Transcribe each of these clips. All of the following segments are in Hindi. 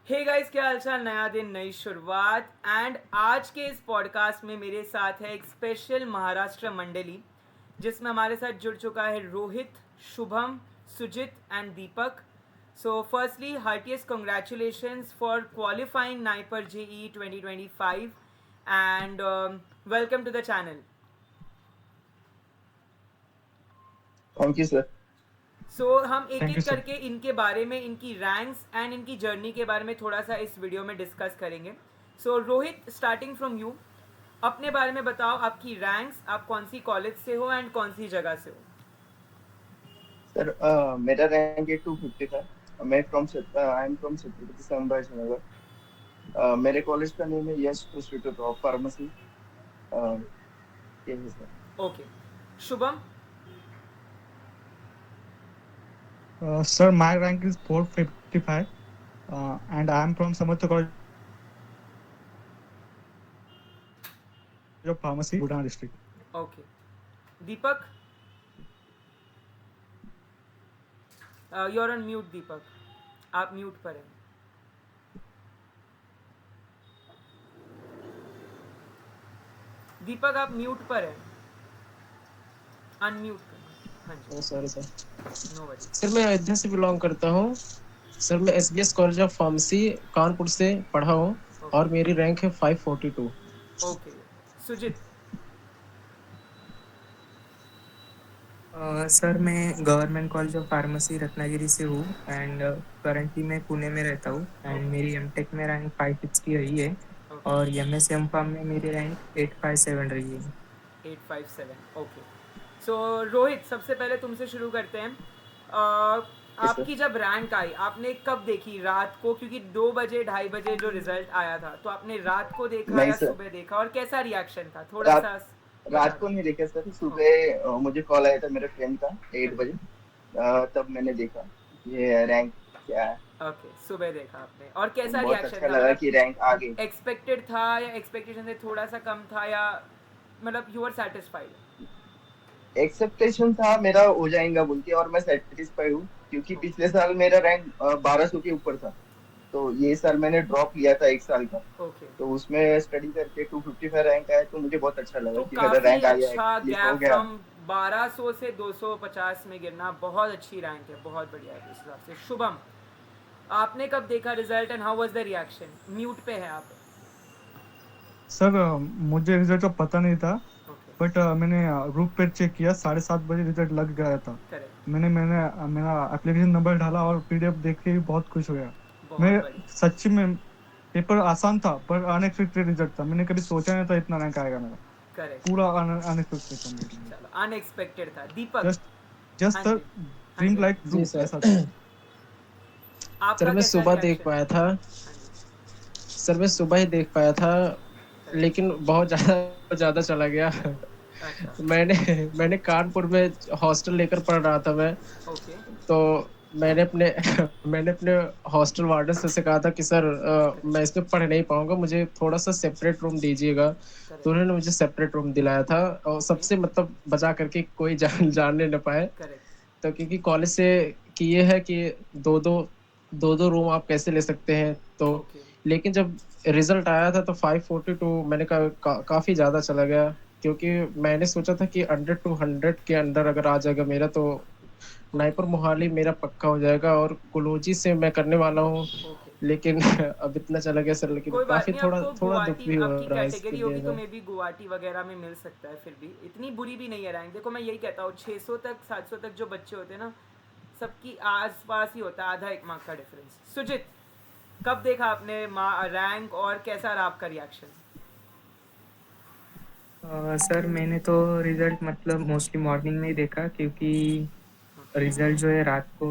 हे गाइस, क्या हालचाल। नया दिन नई शुरुआत। एंड आज के इस पॉडकास्ट में मेरे साथ है एक स्पेशल महाराष्ट्र मंडली जिसमें हमारे साथ जुड़ चुका है Rohit, Shubham, Sujit and Deepak. So firstly heartiest congratulations for qualifying NIPER JEE 2025 and welcome to the channel. Thank you sir. हम एक थैंक यू एक सर। करके इनके बारे में, इनकी रैंक्स एंड इनकी जर्नी के बारे में थोड़ा सा इस वीडियो में डिस्कस करेंगे। रोहित, स्टार्टिंग फ्रॉम यू, अपने बारे में बताओ, आपकी रैंक्स, आप कौन सी कॉलेज से हो एंड कौन सी जगह से हो। सर मेरा रैंक है 255। I am from Chhatrapati Sambhaji Nagar. मेरे कॉलेज का नेम है यश इंस्टीट्यूट ऑफ फार्मेसी। ये है sir. Okay. Shubham. Sir, my rank is 455, and I am from Samartha College of Pharmacy, Budana district. Okay. Deepak, you are on mute. Deepak, आप म्यूट पर हैं। दीपक, आप म्यूट पर हैं, अनम्यूट कर। हाँ जी। Sorry sir. No worry. Sir मैं अयोध्या से बिलोंग करता हूँ। सर मैं SBS college of pharmacy Kanpur से पढ़ा हूँ और ओके। मेरी रैंक है 542। ओके। सुजित। सर मैं government college of pharmacy Ratnagiri से हूँ एंड करंटली मैं पुणे में रहता हूँ एंड मेरी एमटेक में रैंक 560 रही है ओके। और एमएस एमफार्म में मेरी रैंक 857 रही है। 857। ओके। रोहित, सबसे पहले तुमसे शुरू करते हैं। Yes sir. आपकी जब रैंक आई, आपने कब देखी? रात को? क्योंकि 2 बजे 2:30 जो रिजल्ट आया था, तो आपने रात को देखा नहीं या सर, सुबह देखा, और कैसा रिएक्शन था, थोड़ा रात सा बता रात को दो। नहीं देखा सर। ओके। सुबह मुझे कॉल आया था मेरे फ्रेंड का हाँ 8 बजे। जी। तब मैंने देखा ये रैंक क्या है। ओके, सुबह देखा आपने, और तो कैसा बहुत रिएक्शन अच्छा था? लगा मतलब कि रैंक आ गई। एक्सपेक्टेड था या एक्सपेक्टेशन से थोड़ा सा कम था, या मतलब यू आर सेटिस्फाइड? एक्सेप्टेशन था मेरा हो जाएगा बोल के, और मैं सेटिस्फाई हूँ क्योंकि ओके। पिछले साल मेरा रैंक 1200 के ऊपर था। तो ये साल मैंने ड्रॉप लिया था 1 साल का। ओके। तो उसमें स्टडी करके 255 रैंक आया, तो मुझे बहुत अच्छा लगा तो कि मेरा काफ़ी रैंक आ गया, अच्छा एटलीस्ट हो गैप, गया। फ्रॉम 1200 से 250 में गिरना बहुत अच्छी रैंक है, बहुत बढ़िया है इस हिसाब से। शुभम, आपने कब देखा result and how was the reaction? Mute पे है आप। सर, मुझे रिजल्ट का पता नहीं था, ओके। बट मैंने ग्रुप पे चेक किया, 7:30 बजे रिजल्ट लग गया था। करेक्ट। मेरा एप्लीकेशन नंबर डाला और पीडीएफ देख के भी बहुत खुश हो गया। मैं बहुत बढ़िया। सच्ची में, पेपर आसान था पर अनएक्सपेक्टेड रिजल्ट था। मैंने कभी सोचा नहीं था इतना रैंक आएगा मेरा। करेक्ट। पूरा अनएक्सपेक्टेड था मेरे लिए। चलो, अनएक्सपेक्टेड था। दीपक। जस्ट जस्ट हाँ सर, जी। हाँ ड्रीम जी, हाँ लाइक जी। जी ट्रू, सर। ऐसा था। सर आपका मैं कैसा सुबह देख रिएक्शन? पाया था। हाँ जी। सर मैं सुबह ही देख पाया था, करेक्ट। लेकिन बहुत ज़्यादा ज़्यादा चला गया। अच्छा। मैंने मैंने कानपुर में हॉस्टल लेकर पढ़ रहा था मैं। ओके। तो मैंने अपने मैंने अपने हॉस्टल वार्डन से कहा था कि सर मैं करेक्ट। इसमें पढ़ नहीं पाऊंगा, मुझे थोड़ा सा सेपरेट रूम दीजिएगा। तो करेक्ट। उन्होंने मुझे सेपरेट रूम दिलाया था और ओके। सबसे मतलब बचा करके कोई जानने न पाए। करेक्ट। तो क्योंकि कॉलेज से कि ये है कि दो दो रूम आप कैसे ले सकते हैं। तो ओके। लेकिन जब रिजल्ट आया था तो 542 मैंने काफी ज्यादा चला गया, क्योंकि मैंने सोचा था कि 100 to 100 के अंदर अगर आ जाएगा मेरा तो ओके। नाइपर मोहाली मेरा पक्का हो जाएगा और कुलूजी से मैं करने वाला हूँ। ओके। लेकिन अब इतना चला गया सर, लेकिन कोई बात काफी नहीं, थोड़ा आपको थोड़ा दुख गुवाहाटी भी हो आपकी रहा है इसके कैटेगरी लिए होगी तो ना। मे बी गुवाहाटी वगैरह में मिल सकता है, फिर भी इतनी बुरी भी नहीं है रैंक। देखो, मैं यही कहता हूँ, 600 तक 700 तक जो बच्चे होते हैं ना, सबकी आस पास ही होता है, आधा एक मार्क का डिफरेंस। सुजित, कब देखा आपने रैंक, और कैसा रहा आपका रिएक्शन? सर मैंने तो रिजल्ट मतलब मोस्टली मॉर्निंग में ही देखा, क्योंकि रिजल्ट जो है रात को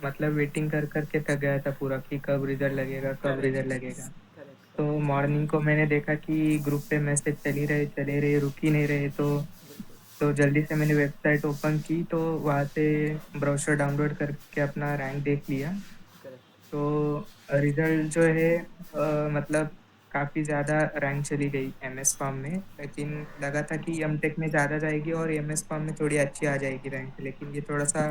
मतलब वेटिंग कर कर के थक गया था पूरा कि कब रिजल्ट लगेगा, कब करेक्ट। रिजल्ट लगेगा। करेक्ट। तो करेक्ट। मॉर्निंग को मैंने देखा कि ग्रुप पे मैसेज चले रहे, रुक ही नहीं रहे। बिल्कुल। तो जल्दी से मैंने वेबसाइट ओपन की, तो वहाँ से ब्राउज़र डाउनलोड करके अपना रैंक देख लिया। करेक्ट। तो रिज़ल्ट जो है मतलब काफ़ी ज़्यादा रैंक चली गई एमएस फॉर्म में, लेकिन लगा था कि एमटेक में ज़्यादा जाएगी और एमएस फॉर्म में थोड़ी अच्छी आ जाएगी रैंक, लेकिन ये थोड़ा-सा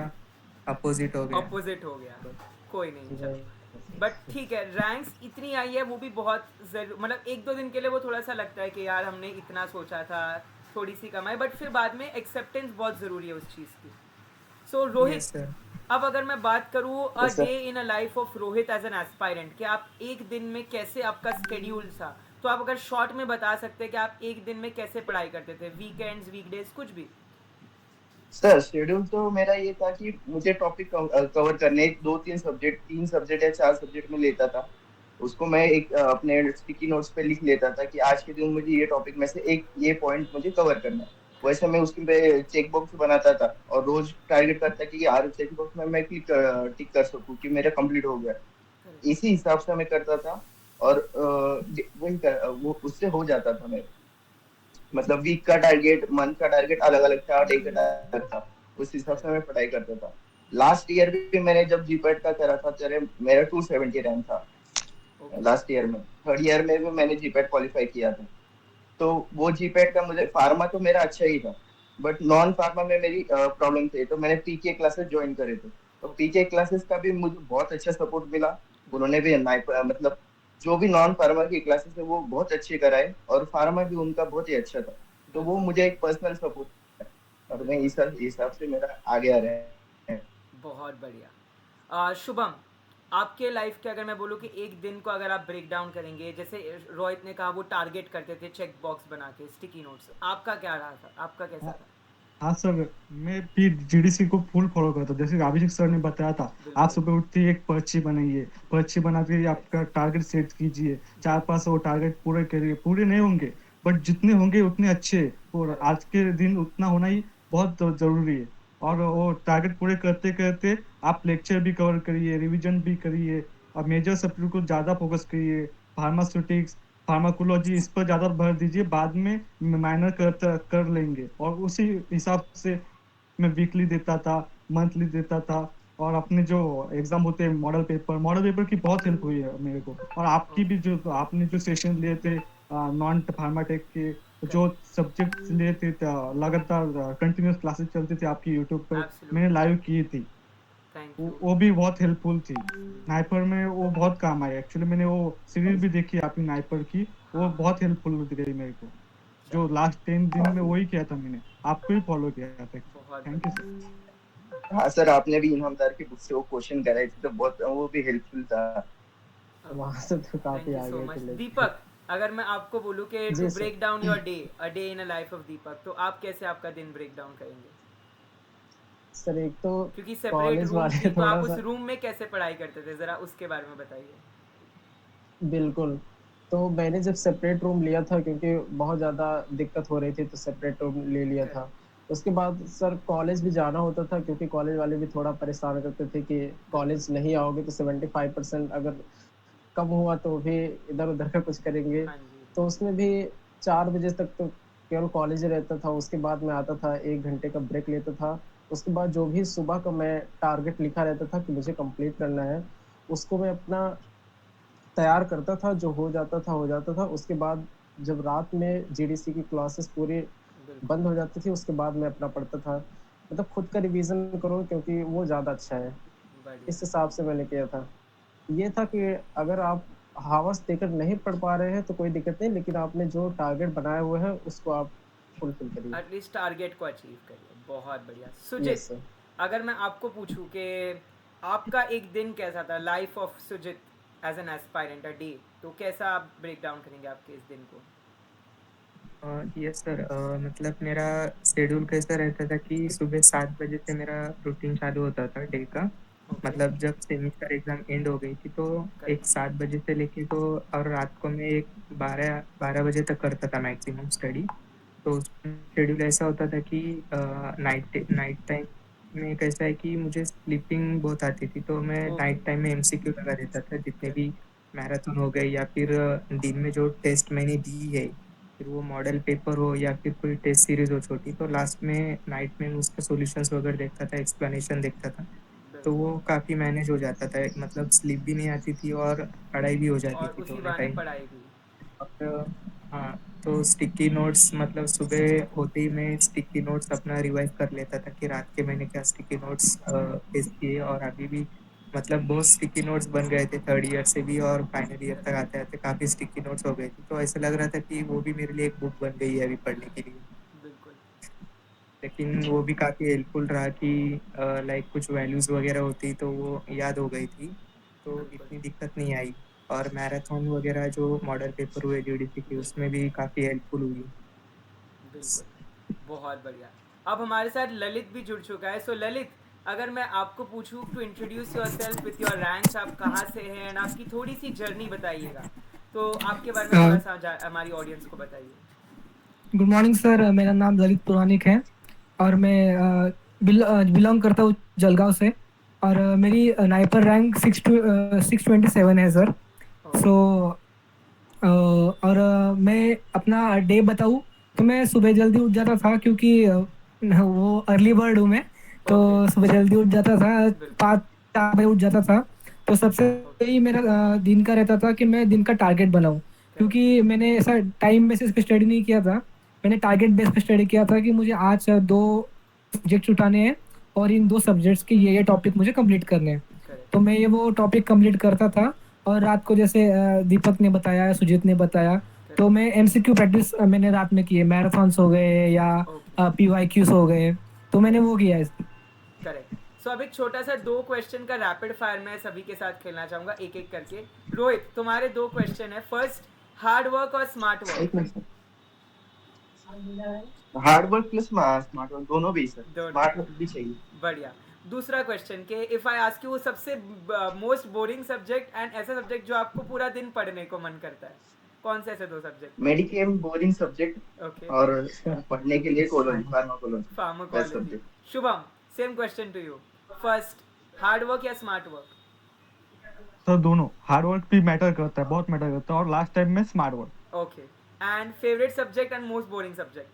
अपोज़िट हो गया। ऑपोजिट हो गया। तो कोई नहीं, जी चलो। बट ठीक है, रैंक्स इतनी आई है वो भी बहुत मतलब एक दो दिन के लिए वो थोड़ा सा लगता है कि यार हमने इतना सोचा था, थोड़ी सी कमाई, बट फिर बाद में एक्सेप्टेंस बहुत ज़रूरी है उस चीज़ की. So yes Rohit, sir. अब अगर मैं बात करूँ uh yes sir. Day in a life of Rohit as an aspirant, कि आप एक दिन में कैसे आपका स्केड्यूल था, तो आप अगर शॉर्ट में बता सकते हैं कि आप एक दिन में कैसे पढ़ाई करते थे, वीकेंड्स, वीकडेज, कुछ भी. सर शेड्यूल तो मेरा ये था कि मुझे टॉपिक कवर करने, दो तीन सब्जेक्ट या चार सब्जेक्ट में लेता था. उसको मैं एक अपने स्टिकी नोट्स पे लिख लेता था कि आज के दिन मुझे ये टॉपिक में से एक ये पॉइंट मुझे कवर करना है. वैसे मैं उसके पे चेक बॉक्स बनाता था और रोज टारगेट करता कि हर चेक बॉक्स में मैं टिक कर सकूं कि मेरा कंप्लीट हो गया. इसी हिसाब से मैं करता था. और वो उससे हो जाता था मेरा. मतलब वीक का टारगेट, मंथ का टारगेट अलग अलग था, डे का टारगेट था. उस हिसाब से मैं पढ़ाई करता था. लास्ट ईयर भी मैंने जब जीपैट का करा था, तेरे मेरा 270 रैंक था लास्ट ईयर में. थर्ड ईयर में भी मैंने जीपैट क्वालिफाई किया था. तो वो जीपैट का मुझे, फार्मा तो मेरा अच्छा ही था, बट नॉन फार्मा में मेरी प्रॉब्लम थी. तो मैंने पीके क्लासेस ज्वाइन करे थे. तो पीके क्लासेस का भी मुझे बहुत अच्छा सपोर्ट मिला. उन्होंने भी मतलब जो भी नॉन फार्मा की क्लासेस है वो बहुत अच्छे कराए, और फार्मा भी उनका बहुत ही अच्छा था. तो वो मुझे एक पर्सनल सपोर्ट है, और मैं इस हिसाब से मेरा आगे आ रहा है. बहुत बढ़िया. शुभम, आपके लाइफ के अगर मैं बोलूँ कि एक दिन को अगर आप ब्रेक डाउन करेंगे, जैसे रोहित ने कहा वो टारगेट करते थे चेक बॉक्स बना के, स्टिकी नोट्स, आपका क्या रहा था, आपका कैसा था? हाँ सर, मैं भी जीडीसी को फुल फॉलो करता हूँ. जैसे अभिषेक सर ने बताया था, आप बिल्कुल. सुबह उठते ही एक पर्ची बनाइए, पर्ची बना के आपका टारगेट सेट कीजिए, 4-5 वो टारगेट पूरे करिए. पूरे नहीं होंगे, बट जितने होंगे उतने अच्छे. और आज के दिन उतना होना ही बहुत जरूरी है. और वो टारगेट पूरे करते करते आप लेक्चर भी कवर करिए, रिवीजन भी करिए, और मेजर सब्जेक्ट को ज्यादा फोकस करिए. फार्मास्यूटिक्स, फार्माकोलॉजी, इस पर ज्यादा भर दीजिए. बाद में माइनर कर लेंगे. और उसी हिसाब से मैं वीकली देता था, मंथली देता था. और अपने जो एग्जाम होते हैं, मॉडल पेपर की बहुत हेल्प हुई है मेरे को. और आपकी भी, जो आपने जो सेशन लिए थे नॉन फार्माटेक के, जो करेक्ट. सब्जेक्ट लिए थे, लगातार कंटिन्यूस क्लासेस चलती थी आपकी यूट्यूब पर, मैंने एब्सोल्युटली. लाइव की थी. थैंक वो यू. वो भी बहुत हेल्पफुल थी. नाइपर में वो बहुत काम आई. एक्चुअली मैंने वो सीरीज भी देखी आपकी नाइपर की, वो हाँ. बहुत हेल्पफुल रही मेरे को. जो चलो. लास्ट 10 दिन में वही किया था मैंने, आपको ही फॉलो किया था. बहुत थैंक यू सर. बढ़िया. हाँ सर, आपने भी इनामदार की बुक से वो क्वेश्चन कराए थे, तो बहुत वो भी हेल्पफुल था. वहां से तो काफी थैंक यू सो आगे मच. थे लेकिन. दीपक, अगर मैं आपको बोलूँ कि टू जी सर. Break down your day, a day in a life of Deepak, तो आप कैसे आपका दिन ब्रेक डाउन करेंगे? सर एक तो क्योंकि सेपरेट कॉलेज रूम वाले थी, तो आप थोड़ा उस सा. रूम में कैसे पढ़ाई करते थे, जरा उसके बारे में बताइए. बिल्कुल. तो मैंने जब सेपरेट रूम लिया था, क्योंकि बहुत ज़्यादा दिक्कत हो रही थी, तो सेपरेट रूम ले लिया था. करेक्ट. उसके बाद सर कॉलेज भी जाना होता था, क्योंकि कॉलेज वाले भी थोड़ा परेशान करते थे कि बिल्कुल. कॉलेज नहीं आओगे तो 75% अगर कम हुआ तो भी इधर उधर का कुछ करेंगे. हाँ जी. तो उसमें भी 4 बजे तक तो केवल कॉलेज ही रहता था. उसके बाद मैं आता था, 1 घंटे का ब्रेक लेता था. उसके बाद जो भी सुबह का मैं टारगेट लिखा रहता था कि मुझे कंप्लीट करना है, उसको मैं अपना तैयार करता था. जो हो जाता था. उसके बाद जब रात में जीडीसी की क्लासेस पूरी बिल्कुल. बंद हो जाती थी, उसके बाद मैं अपना पढ़ता था. मतलब खुद का रिवीजन करो, क्योंकि वो ज़्यादा अच्छा है. बढ़िया. इस हिसाब से मैंने किया था. ये था कि अगर आप हावर्स देकर नहीं पढ़ पा रहे हैं तो कोई दिक्कत नहीं, लेकिन आपने जो टारगेट बनाए हुए हैं उसको आप फुलफिल करिए. एटलीस्ट टारगेट को अचीव करिए. बहुत बढ़िया. यस सुजित, सर. अगर मैं आपको पूछूं कि आपका एक दिन कैसा था, life of Sujit as an aspirant, a day, तो कैसा आप ब्रेक डाउन करेंगे आपके इस दिन को? Yes sir. मतलब मेरा शेड्यूल कैसा रहता था कि सुबह 7 बजे से मेरा रूटीन चालू होता था डे का. ओके. मतलब जब सेमिस्टर एग्जाम एंड हो गई थी तो एक करेक्ट. 7 बजे से लेके तो, और रात को मैं एक 12 12 बजे तक करता था मैक्सिमम स्टडी. तो शेड्यूल ऐसा होता था कि नाइट नाइट टाइम में कैसा है कि मुझे स्लीपिंग बहुत आती थी, तो मैं ओके. नाइट टाइम में एमसीक्यू लगा देता था, जितने भी करेक्ट. मैराथन हो गए या फिर दिन में जो टेस्ट मैंने दी है, फिर वो मॉडल पेपर हो या फिर कोई टेस्ट सीरीज हो छोटी, तो लास्ट में नाइट में उसके सॉल्यूशंस वगैरह देखता था, एक्सप्लेनेशन देखता था. तो बिल्कुल. वो काफ़ी मैनेज हो जाता था, मतलब स्लीप भी नहीं आती थी और पढ़ाई भी हो जाती और थी उसी दोनों बहाने टाइम. पढ़ाई भी. और हाँ, तो स्टिकी नोट्स, मतलब सुबह होते ही मैं स्टिकी नोट्स अपना रिवाइज कर लेता था कि रात के मैंने क्या स्टिकी नोट्स पेश किए और अभी भी मतलब बहुत स्टिकी नोट्स बन गए थे थर्ड ईयर से भी, और फाइनल ईयर तक आते आते काफ़ी स्टिकी नोट्स हो गए थे, तो ऐसा लग रहा था कि वो भी मेरे लिए एक बुक बन गई है अभी पढ़ने के लिए। बिल्कुल। लेकिन वो भी काफ़ी हेल्पफुल रहा कि लाइक कुछ वैल्यूज़ वगैरह होती तो वो याद हो गई थी, तो बिल्कुल। इतनी दिक्कत नहीं आई। और मैराथन वगैरह जो मॉडल पेपर हुए जीडीसी के, उसमें भी काफ़ी हेल्पफुल हुई। बिल्कुल, बहुत बढ़िया। अब हमारे साथ ललित भी जुड़ चुका है। सो ललित, अगर मैं आपको पूछूं to introduce yourself with your ranks, आप कहाँ से हैं एंड आपकी थोड़ी सी जर्नी बताइएगा, तो आपके बारे में थोड़ा सा हमारी ऑडियंस को बताइए। गुड मॉर्निंग सर, मेरा नाम ललित पुरानिक है और मैं बिलोंग करता हूँ जलगांव से, और मेरी नाइपर रैंक 627 है सर। सो और मैं अपना डे बताऊँ तो मैं सुबह जल्दी उठ जाता था, क्योंकि वो अर्ली बर्ड हूँ मैं, तो सुबह जल्दी उठ जाता था, 5-4 बजे उठ जाता था। तो सबसे यही मेरा दिन का रहता था कि मैं दिन का टारगेट बनाऊँ, क्योंकि मैंने ऐसा टाइम बेसिस पे स्टडी नहीं किया था, मैंने टारगेट बेस पे स्टडी किया था कि मुझे आज 2 सब्जेक्ट्स उठाने हैं और इन 2 सब्जेक्ट्स के ये टॉपिक मुझे कंप्लीट करने हैं। तो मैं ये वो टॉपिक कंप्लीट करता था, और रात को जैसे दीपक ने बताया, सुजीत ने बताया, तो मैं एमसीक्यू प्रैक्टिस मैंने रात में की है, मैराथन्स हो गए या पीवाईक्यूज हो गए, तो मैंने वो किया है। करेक्ट। सो अब एक छोटा सा 2 क्वेश्चन का रैपिड फायर मैं सभी के साथ खेलना चाहूंगा, एक एक करके। रोहित, तुम्हारे 2 क्वेश्चन है। फर्स्ट, हार्ड वर्क और स्मार्ट वर्क? एक minute sir, hard work plus smart work दोनों भी सर, स्मार्ट वर्क भी चाहिए। बढ़िया। दूसरा क्वेश्चन के इफ आई आस्क यू सबसे मोस्ट बोरिंग सब्जेक्ट एंड ऐसा सब्जेक्ट जो आपको पूरा दिन पढ़ने को मन करता है, कौन से ऐसे 2 subject? Medchem boring subject, okay, और पढ़ने के लिए कोलोजी, pharmacology. Pharmacology. Shubham, same question to you. First, hard work या स्मार्ट वर्क? सर दोनों, हार्ड वर्क भी मैटर करता है, बहुत मैटर करता है, और लास्ट टाइम में smart work. Okay. And favourite subject and most boring subject?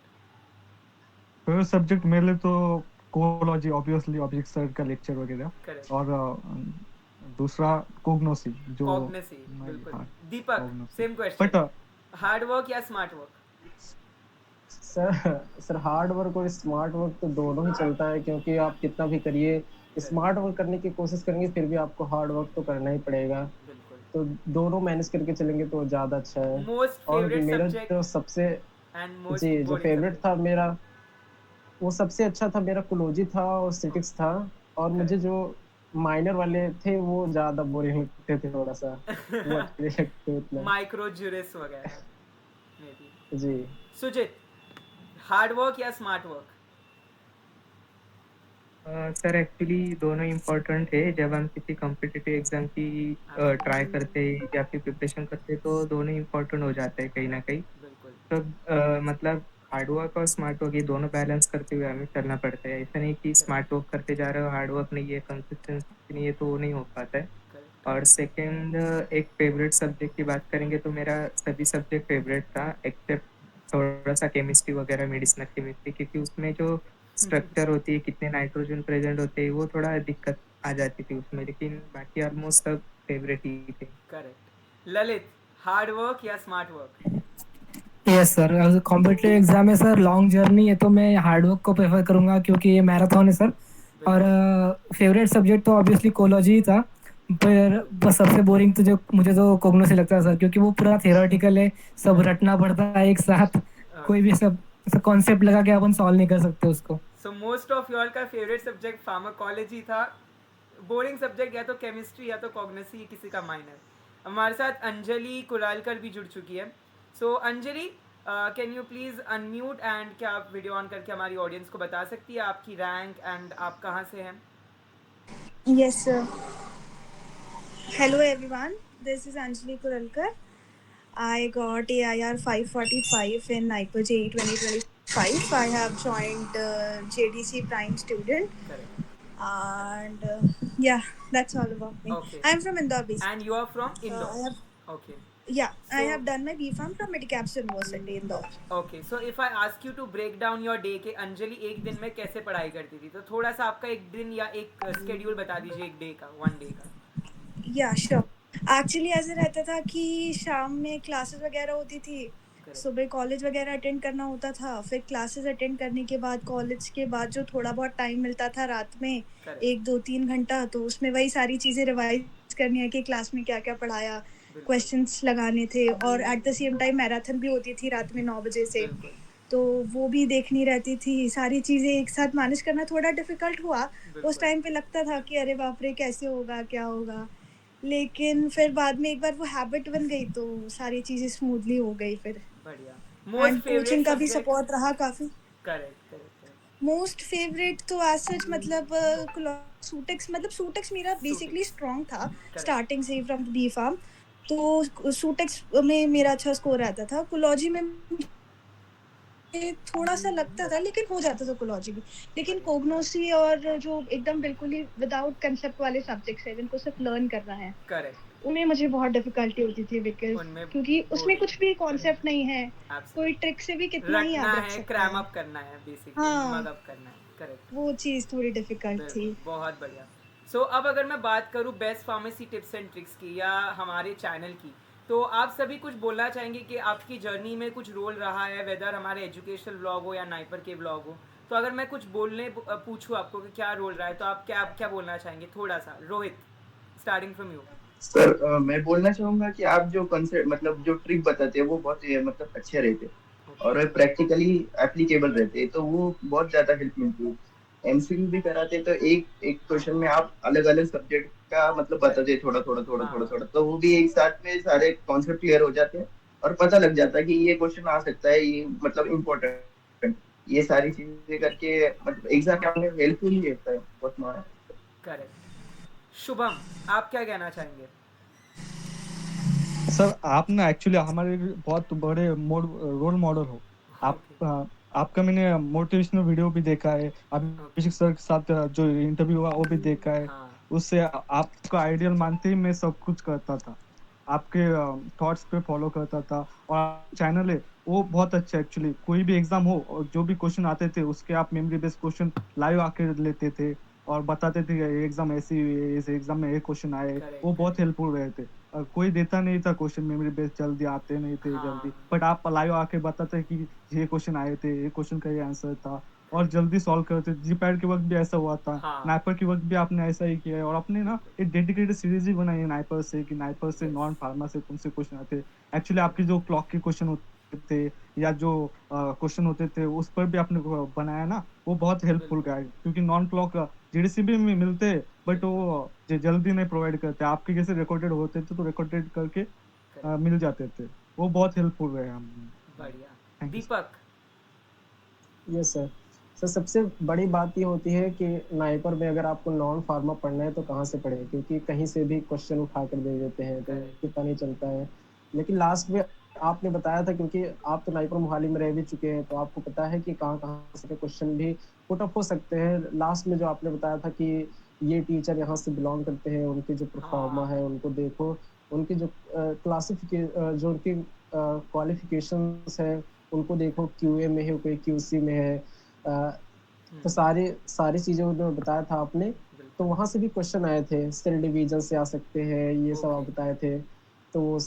Favourite subject मेरे लिए तो कोलॉजी, ऑब्वियसली ऑब्जेक्ट सर का लेक्चर वगैरह, करेक्ट। और दूसरा कोग्नोसी जो कॉग्निसी, बिल्कुल। Deepak, cognosy। Same question. But hard work या smart work? Sir hard work और स्मार्ट वर्क तो दोनों ही चलता है, क्योंकि आप कितना भी करिए, स्मार्ट वर्क करने की कोशिश करेंगे फिर भी आपको हार्ड वर्क तो करना ही पड़ेगा, बिल्कुल। तो दोनों मैनेज करके चलेंगे तो ज़्यादा अच्छा है। मोस्ट और फेवरेट मेरा सब्जेक्ट जो सबसे एंड मोस्ट जी जो फेवरेट था मेरा, वो सबसे अच्छा था मेरा कोलॉजी था और सिटिक्स था, और मुझे जो माइनर वाले थे वो ज़्यादा बोरिंग लगते थे, थोड़ा सा वो अच्छे नहीं लगते उतना। माइक्रो ज्यूरिस वगैरह मे बी। जी सुजित, हार्ड वर्क या स्मार्ट वर्क? सर एक्चुअली दोनों इम्पोर्टेंट है। जब हम किसी कॉम्पिटिटिव एग्जाम की ट्राई करते हैं या फिर प्रिपरेशन करते हैं, तो दोनों इम्पोर्टेंट हो जाते हैं कहीं ना कहीं। बिल्कुल। तो मतलब हार्ड वर्क और स्मार्ट वर्क ये दोनों बैलेंस करते हुए हमें चलना पड़ता है। ऐसा नहीं कि स्मार्ट वर्क करते जा रहे हो, हार्ड वर्क नहीं है, कंसिस्टेंसी नहीं है, तो वो नहीं हो पाता है। और सेकंड, एक फेवरेट सब्जेक्ट की बात करेंगे तो मेरा सभी सब्जेक्ट फेवरेट था, एक्सेप्ट थोड़ा सा केमिस्ट्री वगैरह, मेडिसिनल केमिस्ट्री, क्योंकि उसमें जो स्ट्रक्चर होती है, कितने नाइट्रोजन प्रेजेंट होते हैं, वो थोड़ा दिक्कत आ जाती थी उसमें, लेकिन बाकी ऑलमोस्ट सब फेवरेट ही थे। करेक्ट। ललित, हार्ड वर्क या smart work? Yes sir, competitive exam है सर, लॉन्ग जर्नी है, तो मैं हार्ड वर्क को प्रेफर करूंगा, क्योंकि ये मैराथन है सर। और फेवरेट सब्जेक्ट तो ऑब्वियसली कोलॉजी ही था, पर बस सबसे बोरिंग तो जो मुझे तो कोग्नोसी लगता है सर, क्योंकि वो पूरा थियोरेटिकल है, सब रटना पड़ता है एक साथ, कोई भी सब कॉन्सेप्ट लगा के अपन सॉल्व नहीं कर सकते उसको। सो मोस्ट ऑफ योर का फेवरेट सब्जेक्ट फार्माकोलॉजी था, बोरिंग सब्जेक्ट या तो केमिस्ट्री या तो कॉग्निसी, किसी का माइनर। हमारे साथ अंजलि कुरालकर भी जुड़ चुकी है। So Anjali, can you please unmute and क्या आप वीडियो ऑन करके हमारी ऑडियंस को बता सकती है आपकी रैंक एंड आप कहाँ से हैं? Yes, sir. Hello, everyone. This is Anjali Kuralkar. I got AIR 545 in NIPER JEE 2025. I have joined JDC Prime Student. Correct. And yeah, that's all about me. Okay. I'm from Indore, basically. And you are from Indore? Okay. Yeah, I have done my B.Pharm from Medicaps University, Indore. Okay, so if I ask you to break down your day कि अंजलि एक दिन में कैसे पढ़ाई करती थी, तो थोड़ा सा आपका एक दिन या एक स्केड्यूल बता दीजिए, एक डे का, वन डे का। Yeah, sure. एक्चुअली ऐसे रहता था कि शाम में क्लासेस वगैरह होती थी, सुबह कॉलेज वगैरह अटेंड करना होता था, फिर क्लासेस अटेंड करने के बाद कॉलेज के बाद जो थोड़ा बहुत टाइम मिलता था रात में करेक्ट 1 2 3 घंटा, तो उसमें वही सारी चीज़ें रिवाइज करनी है कि क्लास में क्या क्या पढ़ाया, बिल्कुल क्वेश्चंस लगाने थे, और at the same time marathon भी होती थी रात में 9 बजे से, बिल्कुल तो वो भी देखनी रहती थी। सारी चीज़ें एक साथ मैनेज करना थोड़ा डिफिकल्ट हुआ। उस बिल्कुल टाइम पे लगता था कि अरे बाप रे, कैसे होगा, क्या होगा, लेकिन फिर बाद में एक बार वो हैबिट बन गई तो सारी चीज़ें स्मूथली हो गई फिर। बढ़िया मोस्ट एंड फेवरेट कोचिंग का भी सब्जेक्ट सपोर्ट रहा काफ़ी। करेक्ट करेक्ट मोस्ट फेवरेट तो एज सच मतलब सूटेक्स, मतलब सूटेक्स मेरा बेसिकली स्ट्रॉन्ग था करेक्ट स्टार्टिंग से ही फ्रॉम बी फार्म। तो सूटेक्स में मेरा अच्छा स्कोर आता था। कोलॉजी में मुझे थोड़ा सा लगता था, लेकिन हो जाता था कोलॉजी भी। लेकिन कोग्नोसी और जो एकदम बिल्कुल ही विदाउट कंसेप्ट वाले सब्जेक्ट्स हैं जिनको सिर्फ लर्न करना है, करेक्ट उनमें मुझे बहुत डिफिकल्टी होती थी, बिकॉज उनमें क्योंकि उसमें बोरिंग कुछ भी कॉन्सेप्ट नहीं है, कोई एब्सोल्युटली ट्रिक से भी कितना ही रटना याद रख है सकता क्रैम है। अप करना है बेसिकली मग हाँ, अप करना है करेक्ट वो चीज़ थोड़ी डिफिकल्ट थी। बिल्कुल बहुत बढ़िया सो अब अगर मैं बात करूँ best pharmacy tips and tricks की या हमारे चैनल की, तो आप सभी कुछ बोलना चाहेंगे कि आपकी जर्नी में कुछ रोल रहा है, वेदर हमारे एजुकेशनल व्लॉग हो या नाइपर के व्लॉग हो। तो अगर मैं कुछ बोलने पूछूँ आपको कि क्या रोल रहा है, तो आप क्या क्या बोलना चाहेंगे थोड़ा सा? Rohit, starting from you. Sir मैं बोलना चाहूंगा कि आप जो कंसेप्ट मतलब जो ट्रिक बताते हैं वो बहुत मतलब अच्छे रहते हैं और प्रैक्टिकली एप्लीकेबल रहते हैं, तो वो बहुत ज्यादा हेल्प मिलती है। एमसीक्यू भी कराते हैं तो एक एक क्वेश्चन में आप अलग अलग सब्जेक्ट का मतलब बताते हैं थोड़ा थोड़ा थोड़ा थोड़ा हाँ थोड़ा, तो वो भी एक साथ में सारे कॉन्सेप्ट क्लियर हो जाते हैं और पता लग जाता है कि ये क्वेश्चन आ सकता है, ये मतलब इम्पोर्टेंट। ये सारी चीजें करके मतलब एग्जाम में हेल्पफुल ही रहता है बहुत। करेक्ट। शुभम, आप क्या कहना चाहेंगे? सर आप ना एक्चुअली हमारे बहुत बड़े रोल मॉडल हो आप। ओके आपका मैंने मोटिवेशनल वीडियो भी देखा है, ओके अभिषेक सर के साथ जो इंटरव्यू हुआ वो भी देखा है। हाँ उससे आपका आइडियल मानते ही मैं सब कुछ करता था, आपके थॉट्स पे फॉलो करता था। और चैनल है वो बहुत अच्छा है एक्चुअली, कोई भी एग्जाम हो और जो भी क्वेश्चन आते थे उसके आप मेमोरी बेस्ड क्वेश्चन लाइव आके लेते थे और बताते थे ये एग्जाम ऐसी हुई है, इस एग्जाम में ये क्वेश्चन आए। करेक्ट वो बहुत करेक्ट हेल्पफुल रहे थे। कोई देता नहीं था क्वेश्चन मेमोरी बेस्ड, जल्दी आते नहीं थे हाँ जल्दी, बट आप लाइव आके बताते कि ये क्वेश्चन आए थे, ये क्वेश्चन का ये आंसर था, और करेक्ट जल्दी सॉल्व करते। जी पैड के वक्त भी ऐसा हुआ था, हाँ नाइपर के वक्त भी आपने ऐसा ही किया है। और आपने ना बिल्कुल एक डेडिकेटेड सीरीज ही बनाई है नाइपर से, कि नाइपर से यस नॉन फार्मा से कौन से क्वेश्चन आते। एक्चुअली आपके करेक्ट जो क्लॉक के क्वेश्चन होते थे या जो क्वेश्चन होते थे उस पर भी आपने बनाया ना, वो बहुत हेल्पफुल बिल्कुल रहा है। क्योंकि नॉन क्लॉक जीडीसीबी में मिलते हैं बट बिल्कुल वो जल्दी नहीं प्रोवाइड करते, आपके जैसे रिकॉर्डेड होते थे तो रिकॉर्डेड करके करेक्ट मिल जाते थे। वो बहुत हेल्पफुल रहे हम। बढ़िया। Thank you sir. Deepak. Yes sir. Sir सबसे बड़ी बात ये होती है कि नाइपर में अगर आपको नॉन फार्मा पढ़ना है तो कहाँ से पढ़ें, क्योंकि कहीं से भी क्वेश्चन उठा कर दे देते हैं तो करेक्ट पता नहीं चलता है। लेकिन लास्ट में आपने बताया था, क्योंकि आप तो नाइपर मोहाली में रह भी चुके हैं तो आपको पता है कि कहाँ कहाँ से क्वेश्चन भी पुट अप हो सकते हैं। लास्ट में जो आपने बताया था कि ये टीचर यहाँ से बिलोंग करते हैं, उनके जो परफॉर्मा हाँ है उनको देखो, उनकी जो जो उनकी क्वालिफिकेशंस है उनको देखो, क्यूए में है कोई क्यूसी में है। तो सारी सारी चीज़ें जो बताया था आपने, तो बिल्कुल वहाँ से भी क्वेश्चन आए थे, सेल डिवीजन से आ सकते हैं, ये सब ओके आप बताए थे। तो वो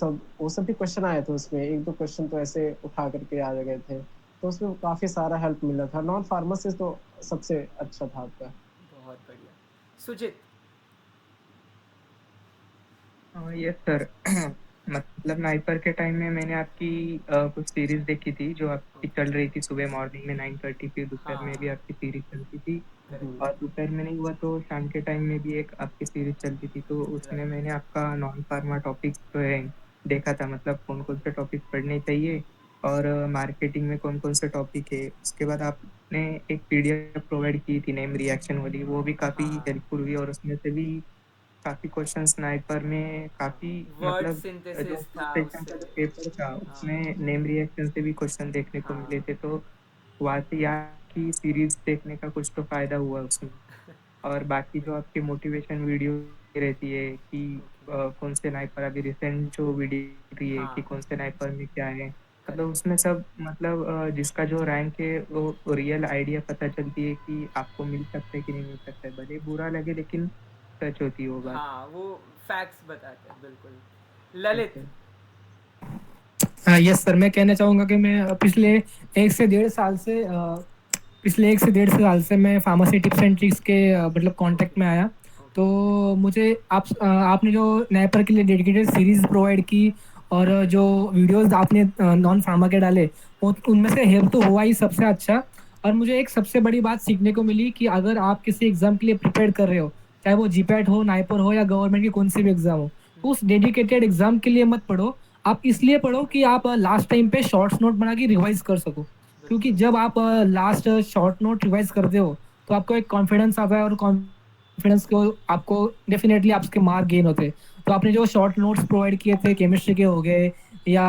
सब भी क्वेश्चन आए थे उसमें, एक दो क्वेश्चन तो ऐसे उठा करके आ गए थे, तो उसमें काफ़ी सारा हेल्प मिला था। नॉन फार्मासिस्ट तो सबसे अच्छा था आपका। बहुत बढ़िया। सुजित। Yes sir. मतलब नाइपर के टाइम में मैंने आपकी कुछ सीरीज देखी थी जो आपकी चल रही थी सुबह मॉर्निंग में 9:30 पे, दोपहर में भी हाँ आपकी सीरीज चलती थी करेक्ट और दोपहर में नहीं हुआ तो शाम के टाइम में भी एक आपकी सीरीज चलती थी। तो उसमें राइट मैंने आपका नॉन फार्मा टॉपिक जो है देखा था, मतलब कौन कौन से टॉपिक पढ़ने चाहिए और मार्केटिंग में कौन कौन से टॉपिक है। उसके बाद आपने एक पीडीएफ प्रोवाइड की थी नेम रिएक्शन वाली, वो भी काफ़ी हाँ हेल्पफुल हुई और उसमें से भी काफ़ी क्वेश्चन स्नाइपर में हाँ काफ़ी वर्ड मतलब जो सिंथेसिस था फर्स्ट सेशन उससे। का जो पेपर था हाँ उसमें नेम रिएक्शन से भी क्वेश्चन देखने को हाँ मिले थे। तो वहाँ से यहाँ की सीरीज देखने का कुछ तो फ़ायदा हुआ उसमें। और बाकी जो आपकी मोटिवेशन वीडियो रहती है कि ओके कौन से नाइपर अभी रिसेंट जो वीडियो रही है कि हाँ कौन से नाइपर में क्या है, मतलब करेक्ट उसमें सब मतलब जिसका जो रैंक है वो रियल आइडिया पता चलती है कि आपको मिल सकता है कि नहीं मिल सकता है, भले बुरा लगे लेकिन सच होती है वो बात। हाँ वो फैक्ट्स बताते हैं बिल्कुल। ललित। यस सर, मैं कहना चाहूँगा कि मैं पिछले 1 से 1.5 साल से मैं फार्मेसी टिप्स एंड ट्रिक्स के मतलब कांटेक्ट में आया। तो मुझे आपने जो नाइपर के लिए डेडिकेटेड सीरीज़ प्रोवाइड की और जो वीडियोज़ आपने नॉन फार्मा के डाले, वो उनमें से हेल्प तो हुआ ही सबसे अच्छा। और मुझे एक सबसे बड़ी बात सीखने को मिली कि अगर आप किसी एग्ज़ाम के लिए प्रिपेयर कर रहे हो, चाहे वो जीपैट हो, नाइपर हो या गवर्नमेंट की कौन सी भी एग्ज़ाम हो, तो उस डेडिकेटेड एग्ज़ाम के लिए मत पढ़ो। आप इसलिए पढ़ो कि आप लास्ट टाइम पे शॉर्ट्स नोट बना के रिवाइज़ कर सको। क्योंकि जब आप लास्ट शॉर्ट नोट रिवाइज़ करते हो, तो आपको एक कॉन्फिडेंस आता है और कॉन्फिडेंस को आपको डेफ़िनेटली आपके मार्क गेन होते हैं। तो आपने जो शॉर्ट नोट्स प्रोवाइड किए थे केमिस्ट्री के हो गए या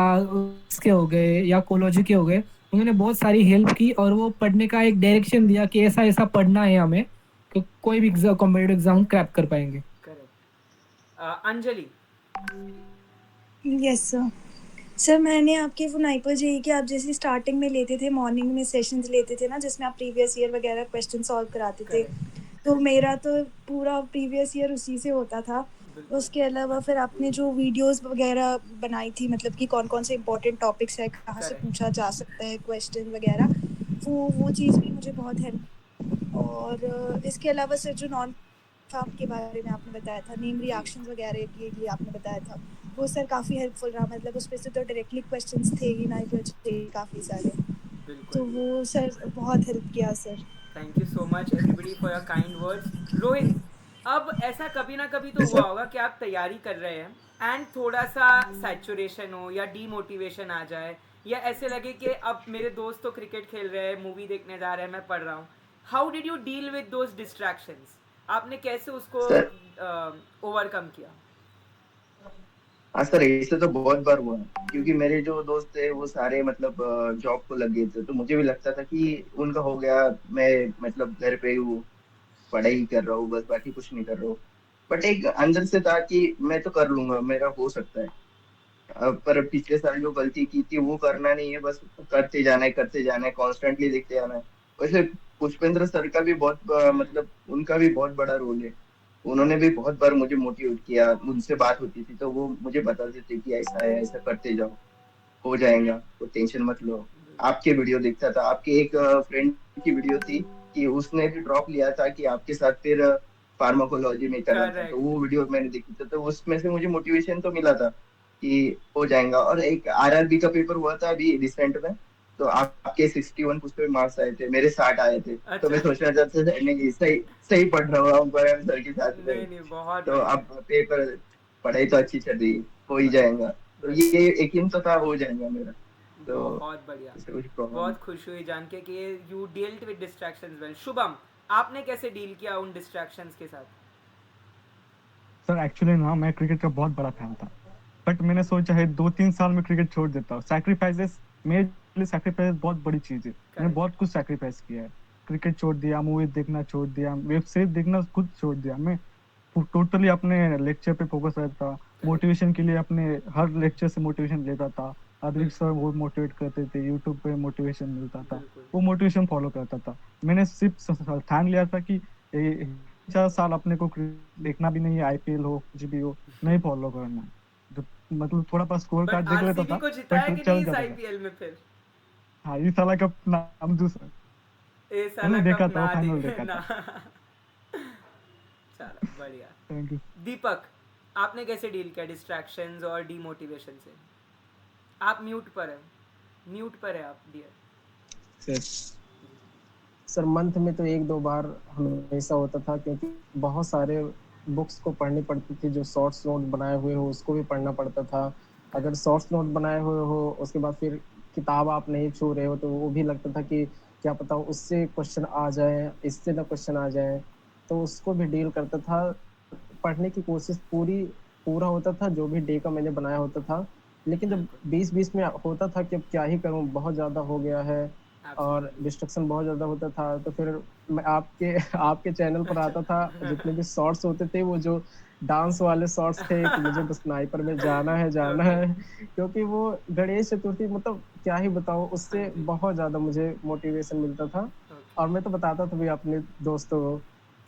इसके हो गए या कोलॉजी के हो गए, उन्होंने बहुत सारी हेल्प की और वो पढ़ने का एक डायरेक्शन दिया कि ऐसा-ऐसा पढ़ना है हमें, कि कोई भी कॉम्पिटिटिव एग्ज़ाम क्रैक कर पाएँगे। Correct. Anjali. Yes sir. Sir मैंने आपके वो नाइपर जेईई के आप जैसे स्टार्टिंग में लेते थे, मॉर्निंग में सेशंस लेते थे ना, जिसमें आप प्रीवियस ईयर वगैरह क्वेश्चन सॉल्व कराते थे। तो मेरा तो पूरा प्रीवियस ईयर उसी से होता था। उसके अलावा फिर आपने जो वीडियोस वगैरह बनाई थी, मतलब कि कौन-कौन से इम्पोर्टेंट टॉपिक्स है, कहाँ से Correct. पूछा जा सकता है क्वेश्चन वगैरह, वो चीज़ भी मुझे बहुत हेल्प। और इसके अलावा सर जो नॉन फार्म के बारे में आपने बताया था, नेम रिएक्शंस वगैरह के लिए आपने बताया था, वो सर काफ़ी हेल्पफुल रहा। मतलब उस पे से तो डायरेक्टली क्वेश्चंस थे ही नाइपर जेईई काफ़ी सारे, तो बिल्कुल। वो सर बहुत हेल्प किया sir. Thank you so much everybody for your kind words. Rohit, अब ऐसा कभी ना कभी तो Yes, हुआ sir. होगा कि आप तैयारी कर रहे हैं एंड थोड़ा सा सैचुरेशन हो या डीमोटिवेशन आ जाए, या ऐसे लगे कि अब मेरे दोस्त तो क्रिकेट खेल रहे हैं, मूवी देखने जा रहे हैं, मैं पढ़ रहा हूँ। How did you deal with those distractions? आपने कैसे उसको सर ओवरकम किया? हाँ सर, ऐसे तो बहुत बार हुआ है, क्योंकि मेरे जो दोस्त थे वो सारे मतलब जॉब को लग गए थे, तो मुझे भी लगता था कि उनका हो गया, मैं मतलब घर पे ही हूँ, पढ़ाई कर रहा हूँ बस, बाकी कुछ नहीं कर रहा हूँ। बट एक अंदर से था कि मैं तो कर लूंगा, मेरा हो सकता है। पर पिछले साल जो गलती की थी वो करना नहीं है, बस करते जाना है, कॉन्स्टेंटली लिखते जाना है। वैसे पुष्पेंद्र सर का भी बहुत मतलब उनका भी बहुत बड़ा रोल है। उन्होंने भी बहुत बार मुझे मोटिवेट किया, उनसे बात होती थी तो वो मुझे बताते थे कि ऐसा है, ऐसा करते जाओ, हो जाएगा, तो टेंशन मत लो। आपके वीडियो देखता था, आपके एक फ्रेंड की वीडियो थी कि उसने भी ड्रॉप लिया था कि आपके साथ फिर फार्माकोलॉजी में करना था, तो करेक्ट। वो वीडियो मैंने देखी थी, तो उसमें से मुझे मोटिवेशन तो मिला था कि हो जाएगा। और एक आरआरबी का पेपर हुआ था अभी रिसेंट में, तो आपके 61 कुछ तो मार्क्स आए थे, मेरे 60 आए थे, तो मैं अच्छा। सोचना चाहता था नहीं, सही सही पढ़ रहा हूँ अब बयान सर के साथ में। नहीं नहीं, बहुत तो बढ़िया। अब पेपर, पढ़ाई तो अच्छी चल रही है, हो ही जाएगा। तो ये यकीन तो था हो जाएगा मेरा, तो बहुत बढ़िया। ऐसे कुछ प्रॉब्लम नहीं। बहुत खुश हुई जान के कि you dealt with distractions well. Shubham, आपने कैसे डील किया उन डिस्ट्रैक्शंस के साथ? सर एक्चुअली ना मैं क्रिकेट का बहुत बड़ा फैन था, बट मैंने सोचा है 2-3 साल में क्रिकेट छोड़ देता हूँ। सैक्रिफाइसेस, मेरे लिए सैक्रिफाइस बहुत बड़ी चीज है। मैंने करेक्ट। बहुत कुछ सैक्रिफाइस किया है। क्रिकेट छोड़ दिया, मूवी देखना छोड़ दिया, वेब सीरीज देखना खुद छोड़ दिया। मैं टोटली अपने लेक्चर पे फोकस रहता, मोटिवेशन के लिए अपने हर लेक्चर से मोटिवेशन लेता था। अद्रिक सर बहुत मोटिवेट करते थे, यूट्यूब पे मोटिवेशन मिलता था, बिल्कुल। वो मोटिवेशन फॉलो करता था। मैंने सिर्फ ठान लिया था कि 4 साल अपने को देखना भी नहीं है, आईपीएल हो कुछ भी हो, नहीं फॉलो करना। जो मतलब थोड़ा पास स्कोर बट कार्ड देख लेता आरसीबी था, को जिताया बट कि नहीं चल इस जाता था। आईपीएल में फिर? हाँ, ये साला का नाम दूसरा, ए साला मैंने कप देखा था, वो ना फाइनल दे देखा ना। था। चलो बढ़िया। Thank you. दीपक, आपने कैसे डील किया डिस्ट्रैक्शंस और डीमोटिवेशन से? आप म्यूट पर हैं, म्यूट पर है आप डियर। सर मंथ में तो 1-2 बार हमेशा होता था, क्योंकि बहुत सारे बुक्स को पढ़नी पड़ती थी। जो शॉर्ट्स नोट बनाए हुए हो उसको भी पढ़ना पड़ता था। अगर शॉर्ट्स नोट बनाए हुए हो उसके बाद फिर किताब आप नहीं छू रहे हो, तो वो भी लगता था कि क्या पता उससे क्वेश्चन आ जाए, इससे ना क्वेश्चन आ जाए, तो उसको भी डील करता था। पढ़ने की कोशिश पूरा होता था जो भी डे का मैंने बनाया होता था। लेकिन जब बिल्कुल। 20-20 में होता था कि अब क्या ही करूँ, बहुत ज़्यादा हो गया है और एब्सोल्युटली। डिस्ट्रक्शन बहुत ज़्यादा होता था, तो फिर मैं आपके आपके चैनल पर आता था। जितने भी शॉर्ट्स होते थे वो जो डांस वाले शॉर्ट्स थे कि मुझे बस स्नाइपर में जाना ओके। है, क्योंकि वो गणेश चतुर्थी, मतलब क्या ही बताऊँ, हाँ उससे जी। बहुत ज़्यादा मुझे मोटिवेशन मिलता था। ओके। और मैं तो बताता था भी अपने दोस्तों को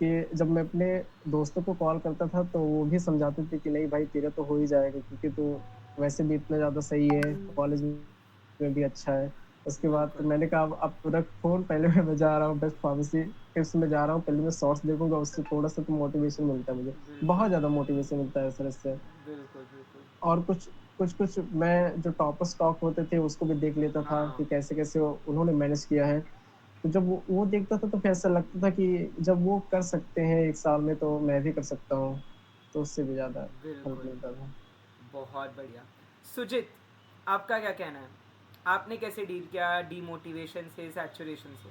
कि जब मैं अपने दोस्तों को कॉल करता था तो वो भी समझाते थे कि नहीं भाई तेरा तो हो ही जाएगा, क्योंकि तू वैसे भी इतना ज़्यादा सही है, कॉलेज में भी अच्छा है। उसके बाद तो बिल्कुल मैंने कहा अब रख फ़ोन, पहले मैं जा रहा हूँ बेस्ट फार्मेसी टिप्स में जा रहा हूँ, पहले मैं शॉर्ट्स देखूँगा, उससे थोड़ा-सा तो मोटिवेशन मिलता है मुझे। बहुत बिल्कुल ज़्यादा मोटिवेशन मिलता है सर इससे। बिल्कुल बिल्कुल। और कुछ मैं जो टॉपर स्टॉक होते थे उसको भी देख लेता था हाँ कि कैसे-कैसे उन्होंने मैनेज किया है। तो जब वो देखता था तो फिर ऐसा लगता था कि जब वो कर सकते हैं 1 साल में तो मैं भी कर सकता हूँ। तो उससे भी ज़्यादा हेल्प बिल्कुल। मिलता था। बहुत बढ़िया। सुजित, आपका क्या कहना है? आपने कैसे डील किया डीमोटिवेशन से, सैचुरेशन से?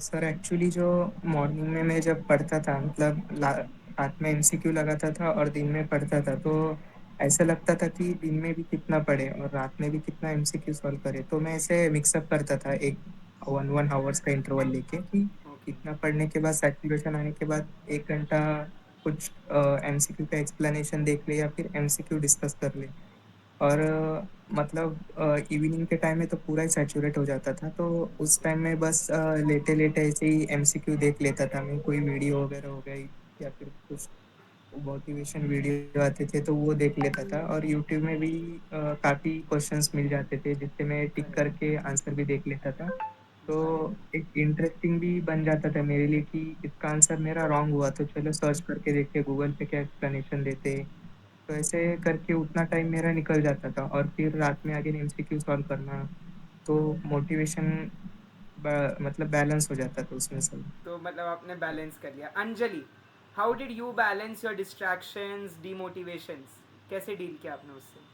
सर एक्चुअली जो मॉर्निंग में मैं जब पढ़ता था, मतलब रात में एमसीक्यू लगाता था और दिन में पढ़ता था, तो ऐसा लगता था कि दिन में भी कितना पढ़े और रात में भी कितना एमसीक्यू सॉल्व करे। तो मैं ऐसे मिक्सअप करता था, एक 1 आवर्स का इंटरवल लेके, कि ओके। इतना पढ़ने के बाद, सैचुरेशन आने के बाद 1 घंटा कुछ एमसीक्यू का एक्सप्लेनेशन देख ले या फिर एमसीक्यू डिस्कस कर ले। और मतलब इवनिंग के टाइम में तो पूरा ही सैचुरेट हो जाता था, तो उस टाइम में बस लेटे लेटे ऐसे ही एमसीक्यू देख लेता था मैं, कोई वीडियो वगैरह हो गई या फिर कुछ मोटिवेशन वीडियो आते थे तो वो देख लेता था। और यूट्यूब में भी काफ़ी क्वेश्चंस मिल जाते थे जिससे मैं टिक करेक्ट। करके आंसर भी देख लेता था। तो राइट। एक इंटरेस्टिंग भी बन जाता था मेरे लिए कि इसका आंसर मेरा रॉन्ग हुआ तो चलो सर्च करके देखते गूगल पे क्या एक्सप्लेनेशन देते। तो ऐसे करके उतना टाइम मेरा निकल जाता था और फिर रात में आगे एमसीक्यू सॉल्व करना, तो मोटिवेशन मतलब बैलेंस हो जाता था उसमें सब। तो मतलब आपने बैलेंस कर लिया। Anjali, how did you balance your distractions, demotivations? कैसे डील किया आपने उससे?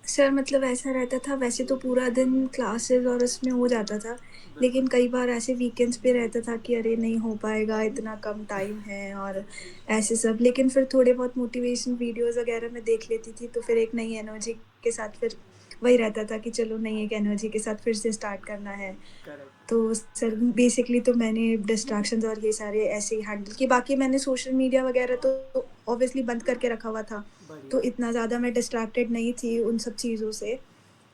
सर मतलब ऐसा रहता था, वैसे तो पूरा दिन क्लासेस और उसमें हो जाता था, लेकिन बिल्कुल। कई बार ऐसे वीकेंड्स पे रहता था कि अरे नहीं हो पाएगा, इतना कम टाइम है और ऐसे सब। लेकिन फिर थोड़े बहुत मोटिवेशन वीडियोज़ वगैरह मैं देख लेती थी, तो फिर एक नई एनर्जी के साथ फिर वही रहता था कि चलो नई एक एनर्जी के साथ फिर से स्टार्ट करना है। करेक्ट। तो सर बेसिकली तो मैंने डिस्ट्रैक्शंस और ये सारे ऐसे ही हैंडल किए। बाकी मैंने सोशल मीडिया वगैरह तो ऑब्वियसली बंद करके रखा हुआ था, तो बढ़िया। इतना ज़्यादा मैं डिस्ट्रैक्टेड नहीं थी उन सब चीज़ों से।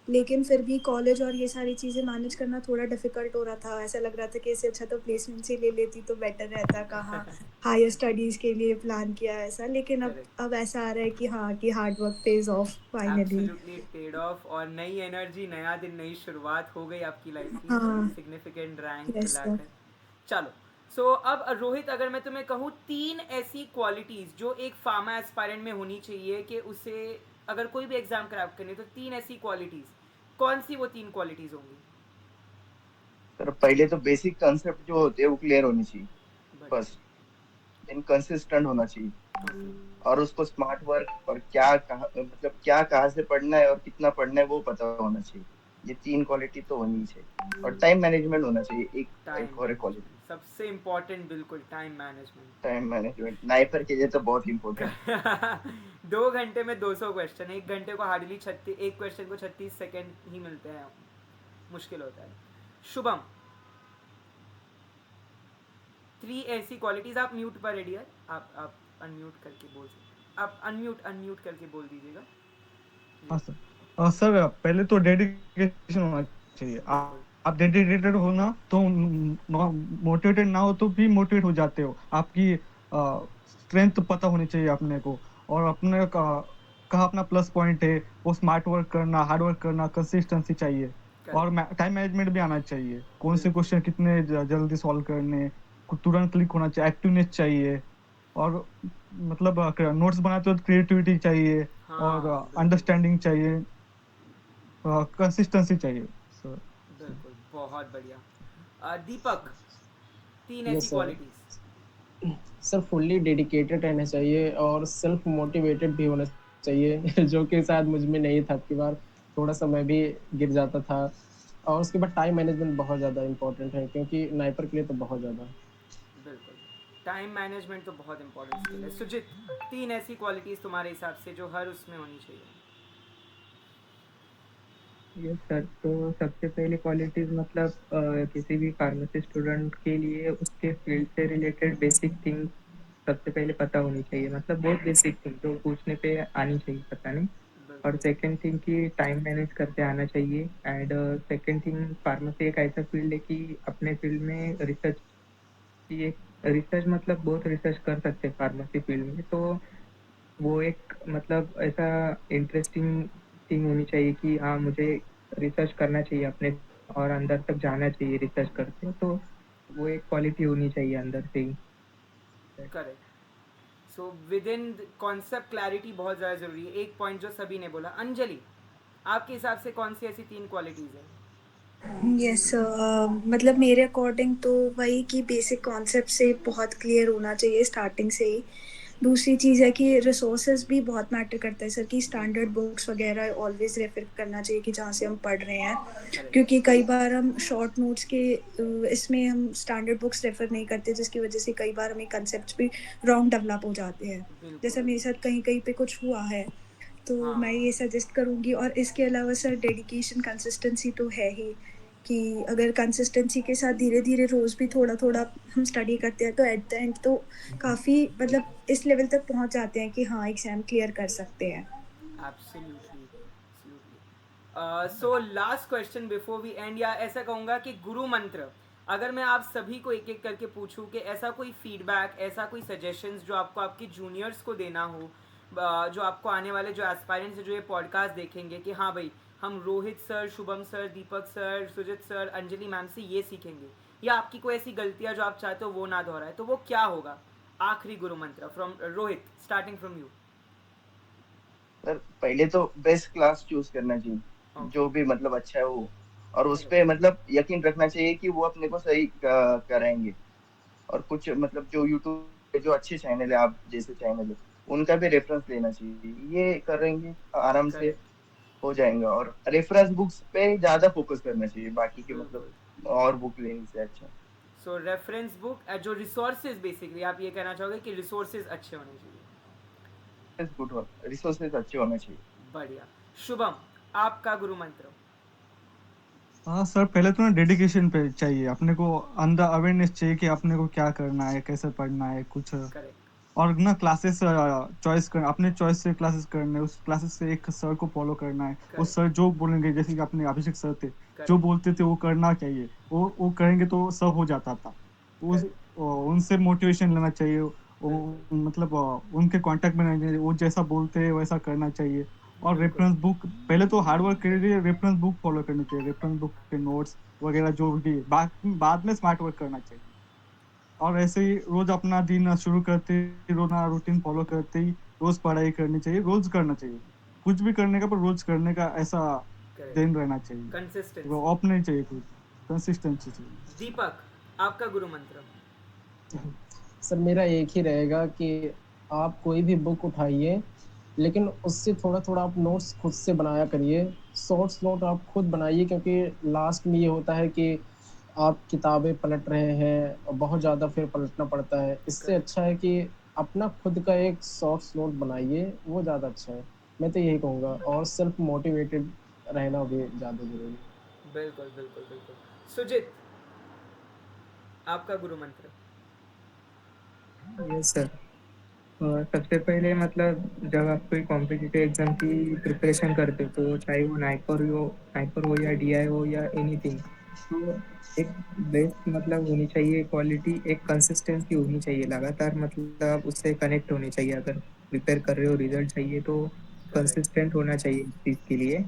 लेकिन फिर भी कॉलेज और ये सारी चीज़ें मैनेज करना थोड़ा डिफ़िकल्ट हो रहा था। ऐसा लग रहा था कि इससे अच्छा तो प्लेसमेंट्स ही ले लेती तो बेटर रहता, कहाँ हायर स्टडीज़ के लिए प्लान किया ऐसा। लेकिन करेक्ट। अब ऐसा आ रहा है कि हाँ, कि hard work pays off finally. Absolutely it paid off और नई एनर्जी, नया दिन, नई शुरुआत हो गई आपकी लाइफ की, हाँ, सिग्निफिकेंट रैंक यस सर। लाकर। चलो। सो अब रोहित, अगर मैं तुम्हें कहूँ तीन ऐसी क्वालिटीज़ जो एक फार्मा एस्पायरेंट में होनी चाहिए कि उसे अगर कोई भी एग्जाम क्रैक करनी है, तो तीन ऐसी क्वालिटीज़, कौन सी वो तीन क्वालिटीज़ होंगी? सर पहले तो बेसिक कंसेप्ट जो होते हैं वो क्लियर होनी चाहिए बढ़िया। फर्स्ट। देन कंसिस्टेंट होना चाहिए, ओके। और उसको स्मार्ट वर्क और क्या कहाँ मतलब क्या कहाँ से पढ़ना है और कितना पढ़ना है वो पता होना चाहिए। ये तीन क्वालिटी तो होनी ही चाहिए, और टाइम मैनेजमेंट होना चाहिए एक टाइम एक और क्वालिटी। मैनेजमेंट सबसे इम्पोर्टेंट, बिल्कुल time management. Time management NIPER के लिए तो बहुत इंपॉर्टेंट। 2 घंटे में 200 क्वेश्चन, 1 घंटे को हार्डली 36, एक क्वेश्चन को 36 सेकेंड ही मिलते हैं, मुश्किल होता है। शुभम, 3 ऐसी क्वालिटीज। आप म्यूट पर रेडी है, आप अनम्यूट करके बोल सकते, आप अनम्यूट अनम्यूट करके बोल दीजिएगा। हाँ सर। सर पहले तो डेडिकेशन होना चाहिए। बिल्कुल। आप डेडिकेटेड हो ना तो मोटिवेटेड ना हो तो भी मोटिवेट हो जाते हो। आपकी स्ट्रेंथ पता होनी चाहिए अपने को, और अपने का अपना प्लस पॉइंट है वो स्मार्ट वर्क करना, हार्ड वर्क करना, कंसिस्टेंसी चाहिए। और करेक्ट। टाइम मैनेजमेंट भी आना चाहिए, कौन से बिल्कुल। क्वेश्चन कितने जल्दी सॉल्व करने, तुरंत क्लिक होना चाहिए, एक्टिवनेस चाहिए। और मतलब नोट्स बनाते हो तो क्रिएटिविटी चाहिए, और हाँ बिल्कुल। अंडरस्टैंडिंग चाहिए, कंसिस्टेंसी चाहिए सर। बिल्कुल बहुत बढ़िया। दीपक, 3 ऐसी yes sir. Qualities. Sir fully dedicated रहना चाहिए और सेल्फ मोटिवेटेड भी होना चाहिए जो कि शायद मुझ में नहीं था। आपकी बार थोड़ा सा मैं भी गिर जाता था। और उसके बाद टाइम मैनेजमेंट बहुत ज़्यादा इंपॉर्टेंट है, क्योंकि नाइपर के लिए तो बहुत ज़्यादा। बिल्कुल। टाइम मैनेजमेंट तो बहुत इंपॉर्टेंट स्किल है। सुजित, 3 ऐसी क्वालिटीज तुम्हारे हिसाब से जो हर उसमें होनी चाहिए? यस सर, तो सबसे पहले क्वालिटीज मतलब किसी भी फार्मेसी स्टूडेंट के लिए उसके फील्ड से रिलेटेड बेसिक थिंग सबसे पहले पता होनी चाहिए, मतलब बहुत बेसिक थिंग जो पूछने पे आनी चाहिए पता नहीं। और बिल्कुल। सेकंड थिंग कि टाइम मैनेज करते आना चाहिए। एंड सेकंड थिंग, फार्मेसी एक ऐसा फील्ड है कि अपने फील्ड में रिसर्च की एक, रिसर्च मतलब बहुत रिसर्च कर सकते हैं फार्मेसी फील्ड में, तो वो एक मतलब ऐसा इंटरेस्टिंग थिंग होनी चाहिए कि हाँ मुझे रिसर्च करना चाहिए अपने और अंदर तक जाना चाहिए रिसर्च करते, तो वो एक क्वालिटी होनी चाहिए अंदर से ही। Correct. So with in concept clarity बहुत ज़्यादा ज़रूरी है, एक पॉइंट जो सभी ने बोला। अंजलि, आपके हिसाब से कौन सी ऐसी 3 क्वालिटीज़ हैं? यस मतलब मेरे अकॉर्डिंग तो वही कि बेसिक कॉन्सेप्ट से बहुत क्लियर होना चाहिए स्टार्टिंग से ही। दूसरी चीज़ है कि रिसोर्सेज भी बहुत मैटर करता है सर, कि स्टैंडर्ड बुक्स वगैरह ऑलवेज रेफर करना चाहिए कि जहाँ से हम पढ़ रहे हैं, क्योंकि कई बार हम शॉर्ट नोट्स के इसमें हम स्टैंडर्ड बुक्स रेफर नहीं करते, जिसकी वजह से कई बार हमें कंसेप्ट भी रॉन्ग डेवलप हो जाते हैं, जैसा बिल्कुल। मेरे साथ कहीं कहीं पे कुछ हुआ है। तो हाँ। मैं ये सजेस्ट करूँगी, और इसके अलावा सर डेडिकेशन कंसिस्टेंसी तो है ही, कि अगर कंसिस्टेंसी के साथ धीरे धीरे रोज़ भी थोड़ा थोड़ा हम स्टडी करते हैं तो एट द एंड तो काफ़ी मतलब इस लेवल तक पहुंच जाते हैं कि हाँ एग्ज़ाम क्लियर कर सकते हैं। Absolutely, absolutely. So last question before we end, या ऐसा कहूँगा कि गुरु मंत्र, अगर मैं आप सभी को एक एक करके पूछूं कि ऐसा कोई फीडबैक, ऐसा कोई सजेशंस जो आपको आपके जूनियर्स को देना हो, जो आपको आने वाले जो एस्पायरेंट्स हैं जो ये पॉडकास्ट देखेंगे, कि हाँ भाई हम रोहित सर, शुभम सर, दीपक सर, सुजित सर, अंजलि मैम से ये सीखेंगे, या आपकी कोई ऐसी गलतियाँ जो आप चाहते हो वो ना दोहराए, तो वो क्या होगा? आखिरी गुरु मंत्र from Rohit, starting from you. Sir पहले तो बेस्ट क्लास चूज करना चाहिए, जो भी मतलब अच्छा है वो, और उस पे मतलब यकीन रखना चाहिए कि वो अपने को सही कराएंगे। और कुछ मतलब जो यूट्यूब पे जो अच्छे चैनल है, आप जैसे चैनल है, उनका भी रेफरेंस लेना चाहिए। ये करेंगे आराम से करेक्ट। हो जाएगा। और रेफरेंस बुक्स पे ज्यादा फोकस करना चाहिए, बाकी के मतलब बिल्कुल। और बुक लेने से अच्छा। सो रेफरेंस बुक, जो रिसोर्सेज, बेसिकली आप ये कहना चाहोगे कि रिसोर्सेज अच्छे होने चाहिए। गुड वर्क, रिसोर्सेज अच्छे होने चाहिए। बढ़िया। शुभम, आपका गुरु मंत्र। हाँ सर, पहले तो ना डेडिकेशन पे चाहिए, अपने को अंदर अवेयरनेस चाहिए कि अपने को क्या करना है, कैसे पढ़ना है कुछ। करेक्ट। और ना क्लासेस चॉइस कर, अपने चॉइस से क्लासेस करने, उस क्लासेस से एक सर को फॉलो करना है। वो करेक्ट। सर जो बोलेंगे, जैसे कि अपने अभिषेक सर थे, जो करेक्ट। बोलते थे वो करना चाहिए। वो करेंगे तो सब हो जाता था। उस करेक्ट। उनसे मोटिवेशन लेना चाहिए। बिल्कुल। मतलब उनके कांटेक्ट में रहना चाहिए, वो जैसा बोलते हैं वैसा करना चाहिए। और बिल्कुल। रेफरेंस बुक, पहले तो हार्ड वर्क के लिए रेफरेंस बुक फॉलो करनी चाहिए, रेफरेंस बुक के नोट्स वगैरह जो भी, बाद में स्मार्ट वर्क करना चाहिए। और ऐसे ही रोज अपना दिन शुरू करते ही, रोज ना रूटीन फॉलो करते ही रोज पढ़ाई करनी चाहिए, रोज करना चाहिए। कुछ भी करने का, पर रोज करने का ऐसा दिन रहना चाहिए। करेक्ट। वो कंसिस्टेंसी। ऑफ नहीं चाहिए, कुछ कंसिस्टेंसी चाहिए। दीपक, आपका गुरु मंत्र। सर मेरा एक ही रहेगा कि आप कोई भी बुक उठाइए, लेकिन उससे थोड़ा थोड़ा आप नोट्स खुद से बनाया करिए। शॉर्ट्स नोट आप खुद बनाइए, क्योंकि लास्ट में ये होता है कि आप किताबें पलट रहे हैं और बहुत ज़्यादा फिर पलटना पड़ता है। इससे करेक्ट। अच्छा है कि अपना खुद का एक शॉर्ट्स नोट बनाइए, वो ज़्यादा अच्छा है। मैं तो यही कहूँगा, और सेल्फ मोटिवेटेड रहना भी ज़्यादा ज़रूरी है। बिल्कुल, बिल्कुल, बिल्कुल। सुजित, आपका गुरु मंत्र। Yes sir. सबसे पहले मतलब जब आप कोई कॉम्पिटिटिव एग्जाम की प्रिपरेशन करते हो, तो चाहे वो नाइपर हो या डीआई हो या एनीथिंग, तो एक बेस्ट मतलब होनी चाहिए क्वालिटी, एक कंसिस्टेंसी होनी चाहिए लगातार, मतलब आप उससे कनेक्ट होने चाहिए। अगर प्रिपेयर कर रहे हो, रिजल्ट चाहिए, तो करेक्ट। कंसिस्टेंट होना चाहिए इस चीज़ के लिए।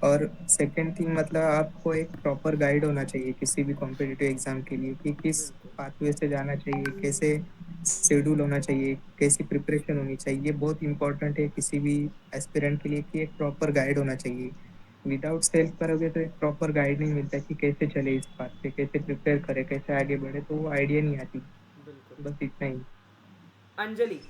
और सेकेंड थिंग, मतलब आपको एक प्रॉपर गाइड होना चाहिए किसी भी कॉम्पिटिटिव एग्जाम के लिए, कि किस बिल्कुल। पाथवे से जाना चाहिए, कैसे शेड्यूल होना चाहिए, कैसी प्रिपरेशन होनी चाहिए। ये बहुत इंपॉर्टेंट है किसी भी एस्पिरेंट के लिए, कि एक प्रॉपर गाइड होना चाहिए। विदाउट सेल्फ करोगे तो एक प्रॉपर गाइड नहीं मिलता कि कैसे चले इस बात पे, कैसे प्रिपेयर करे, कैसे आगे बढ़े, तो वो आइडिया नहीं आती। बिल्कुल। बस इतना ही। अंजलि,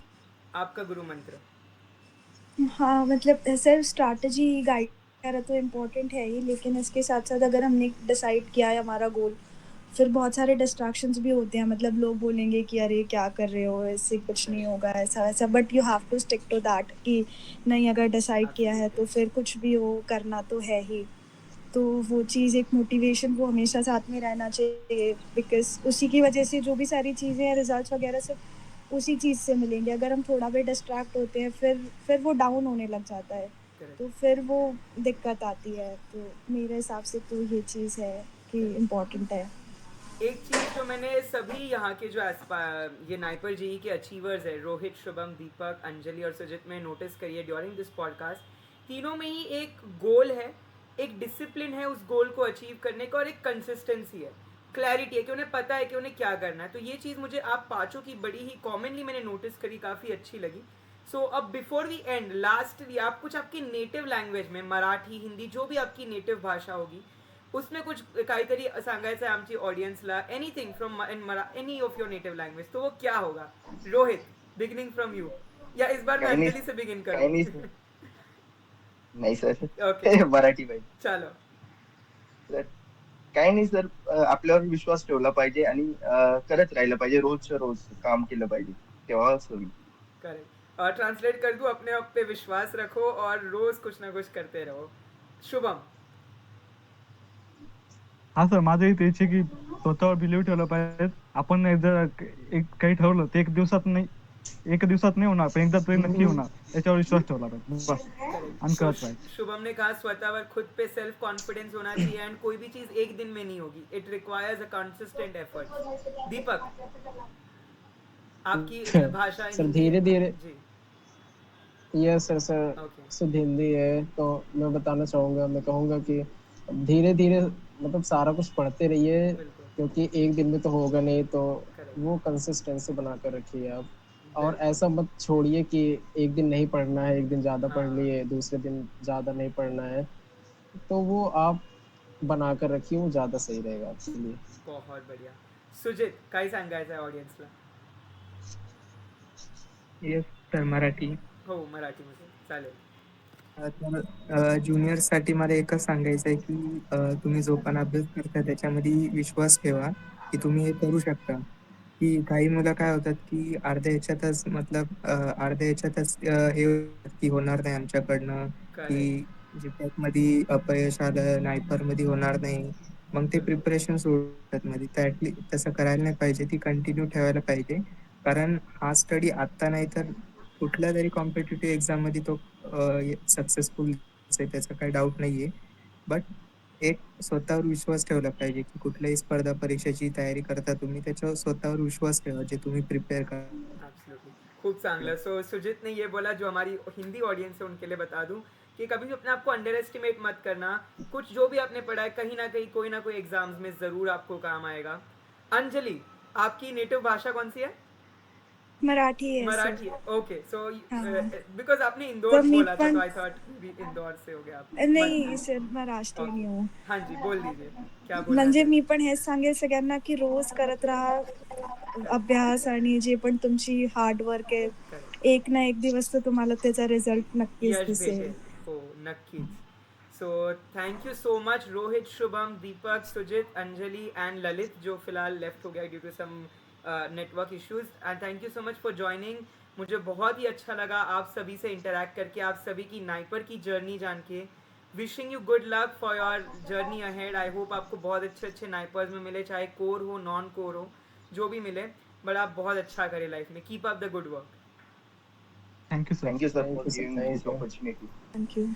आपका गुरु मंत्र। हाँ मतलब सर स्ट्रैटेजी गाइड वगैरह तो इम्पोर्टेंट है ही, लेकिन इसके साथ साथ अगर हमने डिसाइड किया है हमारा गोल, फिर बहुत सारे डिस्ट्रैक्शंस भी होते हैं। मतलब लोग बोलेंगे कि अरे क्या कर रहे हो, इससे कुछ नहीं होगा, ऐसा वैसा, but you have to stick to that कि नहीं, अगर डिसाइड किया है तो फिर कुछ भी हो करना तो है ही। तो वो चीज़, एक मोटिवेशन वो हमेशा साथ में रहना चाहिए, बिकॉज़ उसी की वजह से जो भी सारी चीज़ें हैं, रिजल्ट्स वगैरह सब उसी चीज़ से मिलेंगे। अगर हम थोड़ा भी डिस्ट्रैक्ट होते हैं फिर वो डाउन होने लग जाता है, तो फिर वो दिक्कत आती है। तो मेरे हिसाब से तो ये चीज़ है कि इम्पोर्टेंट है। एक चीज़ जो मैंने सभी यहाँ के जो ये नाइपर जेई के अचीवर्स है, रोहित, शुभम, दीपक, अंजलि और सुजित में नोटिस करिए ड्यूरिंग दिस पॉडकास्ट, तीनों में ही एक गोल है, एक डिसिप्लिन है उस गोल को अचीव करने का, और एक कंसिस्टेंसी है, क्लैरिटी है कि उन्हें पता है कि उन्हें क्या करना है. तो ये चीज़ मुझे आप पाँचों की बड़ी ही कॉमनली मैंने नोटिस करी, काफ़ी अच्छी लगी. सो अब बिफोर वी एंड, लास्टली आप कुछ आपकी नेटिव लँग्वेज में, मराठी, हिंदी, जो भी आपकी नेटिव भाषा होगी, उसमें कुछ काहीतरी सांगायचं आहे आमची ऑडियन्सला, anything from any of your native language, तो वो क्या होगा? रोहित, बिगिनिंग फ्रॉम यू, या इस बार मैं अंजलि से बिगिन करूँ? नाही सर, ओके, मराठी पाहिजे. चलो. सर काही नाही सर, आपल्यावर विश्वास ठेवला पाहिजे आणि करत राहिलं पाहिजे, रोजच्या रोज काम केलं पाहिजे, तेव्हा होईल. करेक्ट. और ट्रांसलेट कर दूं, अपने आप पे विश्वास रखो और रोज कुछ ना कुछ करते रहो. शुभम. हा सर, माझंही तेच आहे की स्वतःवर बिलीव्ह ठेवलं पाहिजे. आपण एकदा एक काही ठरवलं ते एक दिवसात नाही होणार, पण एकदा तरी नक्की होणार, त्याच्यावर विश्वास ठेवला पाहिजे बस, आणि करत राहायचं. शुभम ने कहा स्वतःवर खुद पे सेल्फ कॉन्फिडेंस होना चाहिए, एंड कोई भी चीज एक दिन में नहीं होगी, it requires a consistent effort. Deepak, आपकी भाषा सर धीरे धीरे, जी. Yes sir. Sir okay. शुद्ध हिंदी है तो मैं बताना चाहूँगा, मैं कहूँगा कि धीरे धीरे मतलब सारा कुछ पढ़ते रहिए, बिल्कुल. क्योंकि एक दिन में तो होगा नहीं, तो Correct. वो कंसिस्टेंसी बनाकर रखिए आप. और ऐसा मत छोड़िए कि एक दिन नहीं पढ़ना है, एक दिन ज़्यादा पढ़ हाँ. लिए, दूसरे दिन ज़्यादा नहीं पढ़ना है, तो वो आप बनाकर रखिए, वो ज़्यादा सही रहेगा आपके लिए. बहुत बढ़िया. सुजित, काय सांगायचं आहे ऑडियन्सला? Yes sir, Marathi. हो, मराठीमध्ये चालेल. तर ज्युनियर्ससाठी मला एकच सांगायचं आहे की तुम्ही जो पण अभ्यास करता त्याच्यामध्ये विश्वास ठेवा की तुम्ही हे करू शकता. की काही मुलं काय होतात की अर्ध्या ह्याच्यातच हे होतात की होणार नाही आमच्याकडनं, करेक्ट. की मध्ये अपयश आलं, नायपरमध्ये होणार नाही, मग ते प्रिपरेशन सोडतात मध्ये. तर तसं करायला नाही पाहिजे, ती कंटिन्यू ठेवायला पाहिजे. कारण हा स्टडी आत्ता नाही तर कुठल्या तरी कॉम्पिटिटिव्ह एक्झाममध्ये तो सक्सेसफुल आहे, त्याचा काही डाऊट नाहीये. बट एक स्वतःवर विश्वास ठेवला पाहिजे की कुठल्याही स्पर्धा परीक्षेची तयारी करता तुम्ही त्याच्यावर स्वतःवर विश्वास ठेवा, जे तुम्ही प्रिपेअर करा. एब्सोल्युटली. खूब चांगलं. सो सुजित ने ये बोला, जो हमारी हिंदी ऑडियंस है उनके लिए बता दूं कि कभी भी अपने आप को अंडर एस्टिमेट मत करना. कुछ जो भी आपने पढ़ा है कहीं ना कहीं कोई ना कोई एग्जाम्स में ज़रूर आपको काम आएगा. अंजलि, आपकी नेटिव भाषा कौन सी है? मराठी है मराठी सर. है. ओके. सो हाँ. बिकॉज आपने इंदौर तर मी बोला था, पण तो आई थॉट भी इंदौर से हो गया आप. नाही सर, महाराष्ट्रीयन हूँ. हाँ जी, बोल दीजिए क्या बोलना म्हणजे चाहते? मी पण हेच सांगेल सगळ्यांना की रोज करत राहा अभ्यास, आणि जे पण तुमची हार्डवर्क आहे, Correct. एक ना एक दिवस तर तुम्हाला त्याचा रिझल्ट नक्कीच यश दिसेल. भेटेल. हो, नक्कीच. So thank you so much Rohit, Shubham, Deepak, Sujit, Anjali and Lalit, जो फिलहाल लेफ्ट हो गया due to some network issues. And thank you so much for joining. मुझे बहुत ही अच्छा लगा आप सभी से इंटरेक्ट करके, आप सभी की नाइपर की जर्नी जान के. Wishing you good luck for your journey ahead. I hope आपको बहुत अच्छे अच्छे नाइपर्स में मिले, चाहे कोर हो, नॉन कोर हो, जो भी मिले, बट आप बहुत अच्छा करें लाइफ में. Keep up the good work. Thank you sir. Thank you sir Thank for you, sir. Giving Thank this you. Opportunity. Thank you.